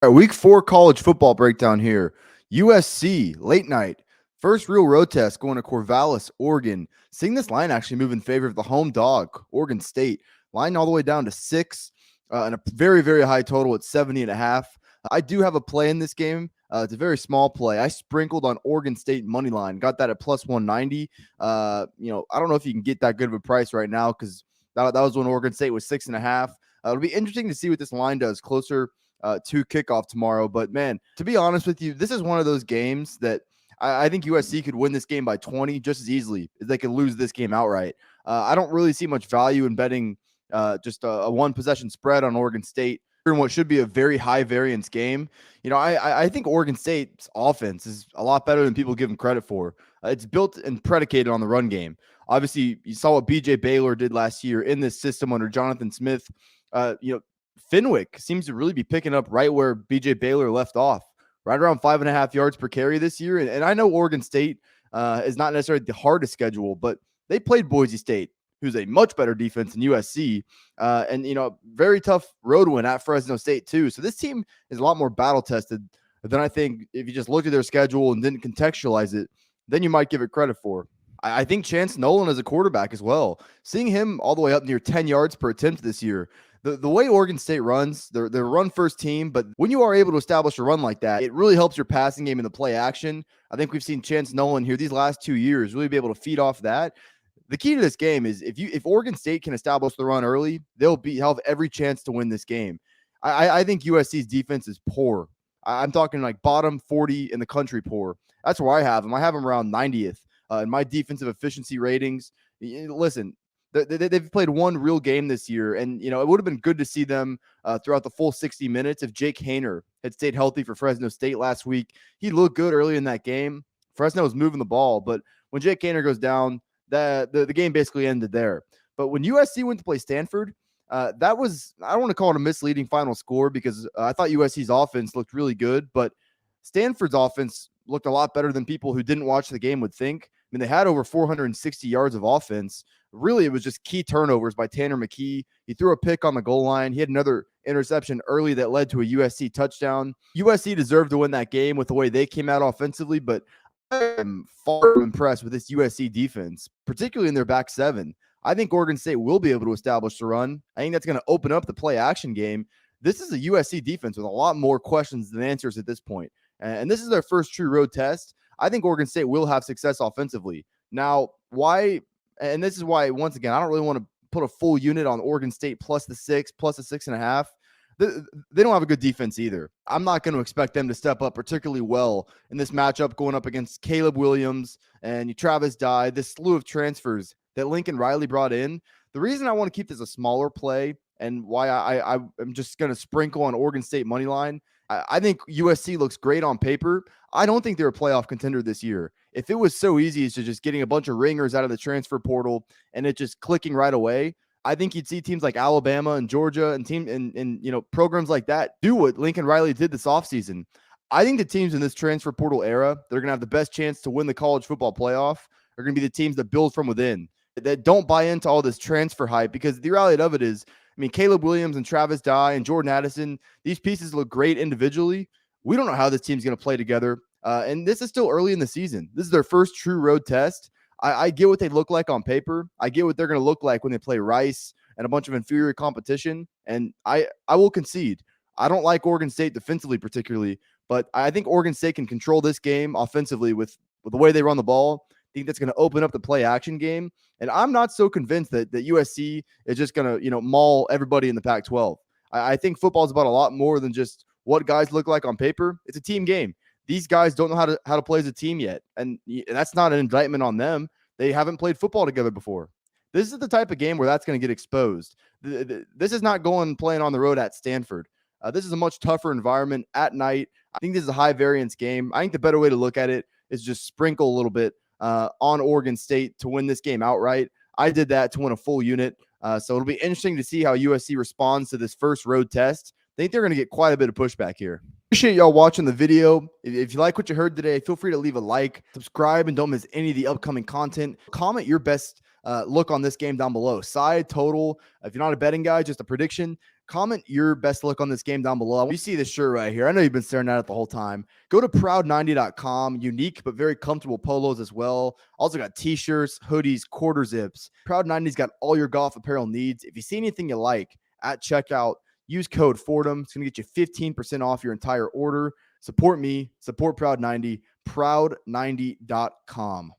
All right, week 4 college football breakdown here. USC, late night. First real road test going to Corvallis, Oregon. Seeing this line actually move in favor of the home dog, Oregon State. Line all the way down to 6 and a very, very high total at 70.5. I do have a play in this game. It's a very small play. I sprinkled on Oregon State money line. Got that at plus 190. I don't know if you can get that good of a price right now because that was when Oregon State was 6.5. It'll be interesting to see what this line does closer to kickoff tomorrow. But man, to be honest with you, this is one of those games that I think USC could win this game by 20 just as easily as they could lose this game outright. I don't really see much value in betting just a one possession spread on Oregon State in what should be a very high variance game. I think Oregon State's offense is a lot better than people give them credit for. It's built and predicated on the run game. Obviously, you saw what BJ Baylor did last year in this system under Jonathan Smith. Fenwick seems to really be picking up right where BJ Baylor left off, right around 5.5 yards per carry this year. And I know Oregon State is not necessarily the hardest schedule, but they played Boise State, who's a much better defense than USC, very tough road win at Fresno State too. So this team is a lot more battle tested than I think if you just looked at their schedule and didn't contextualize it, then you might give it credit for. I think Chance Nolan as a quarterback as well, seeing him all the way up near 10 yards per attempt this year. The way Oregon State runs, they're a run-first team, but when you are able to establish a run like that, it really helps your passing game in the play action. I think we've seen Chance Nolan here these last 2 years really be able to feed off that. The key to this game is if Oregon State can establish the run early, they'll have every chance to win this game. I think USC's defense is poor. I'm talking like bottom 40 in the country poor. That's where I have them. I have them around 90th in my defensive efficiency ratings. Listen, they've played one real game this year, and it would have been good to see them throughout the full 60 minutes if Jake Haener had stayed healthy for Fresno State last week. He looked good early in that game. Fresno was moving the ball, but when Jake Haener goes down, the game basically ended there. But when USC went to play Stanford, that was, I don't want to call it a misleading final score because I thought USC's offense looked really good, but Stanford's offense looked a lot better than people who didn't watch the game would think. I mean, they had over 460 yards of offense. Really, it was just key turnovers by Tanner McKee. He threw a pick on the goal line. He had another interception early that led to a USC touchdown. USC deserved to win that game with the way they came out offensively, but I am far impressed with this USC defense, particularly in their back seven. I think Oregon State will be able to establish the run. I think that's going to open up the play action game. This is a USC defense with a lot more questions than answers at this point. And this is their first true road test. I think Oregon State will have success offensively. Now, why? And this is why, once again, I don't really want to put a full unit on Oregon State plus the 6, plus the 6.5. They don't have a good defense either. I'm not going to expect them to step up particularly well in this matchup going up against Caleb Williams and Travis Dye, this slew of transfers that Lincoln Riley brought in. The reason I want to keep this a smaller play and why I'm just going to sprinkle on Oregon State money line, I think USC looks great on paper. I don't think they're a playoff contender this year. If it was so easy as to just getting a bunch of ringers out of the transfer portal and it just clicking right away, I think you'd see teams like Alabama and Georgia and programs like that do what Lincoln Riley did this offseason. I think the teams in this transfer portal era, they're going to have the best chance to win the college football playoff are going to be the teams that build from within, that don't buy into all this transfer hype, because the reality of it is, I mean, Caleb Williams and Travis Dye and Jordan Addison, these pieces look great individually. We don't know how this team's going to play together. And this is still early in the season. This is their first true road test. I get what they look like on paper. I get what they're going to look like when they play Rice and a bunch of inferior competition. And I will concede. I don't like Oregon State defensively particularly, but I think Oregon State can control this game offensively with the way they run the ball. I think that's going to open up the play action game. And I'm not so convinced that USC is just going to, maul everybody in the Pac-12. I think football is about a lot more than just what guys look like on paper. It's a team game. These guys don't know how to play as a team yet. And that's not an indictment on them. They haven't played football together before. This is the type of game where that's going to get exposed. This is not playing on the road at Stanford. This is a much tougher environment at night. I think this is a high variance game. I think the better way to look at it is just sprinkle a little bit on Oregon State to win this game outright. I did that to win a full unit. So it'll be interesting to see how USC responds to this first road test. I think they're going to get quite a bit of pushback here. Appreciate y'all watching the video. If you like what you heard today, feel free to leave a like, subscribe, and don't miss any of the upcoming content. Comment your best look on this game down below. Side, total. If you're not a betting guy, just a prediction. Comment your best look on this game down below. You see this shirt right here. I know you've been staring at it the whole time. Go to proud90.com. Unique but very comfortable polos as well. Also got t-shirts, hoodies, quarter zips. Proud 90's got all your golf apparel needs. If you see anything you like at checkout, use code Fordham. It's going to get you 15% off your entire order. Support me. Support Proud 90. Proud90.com.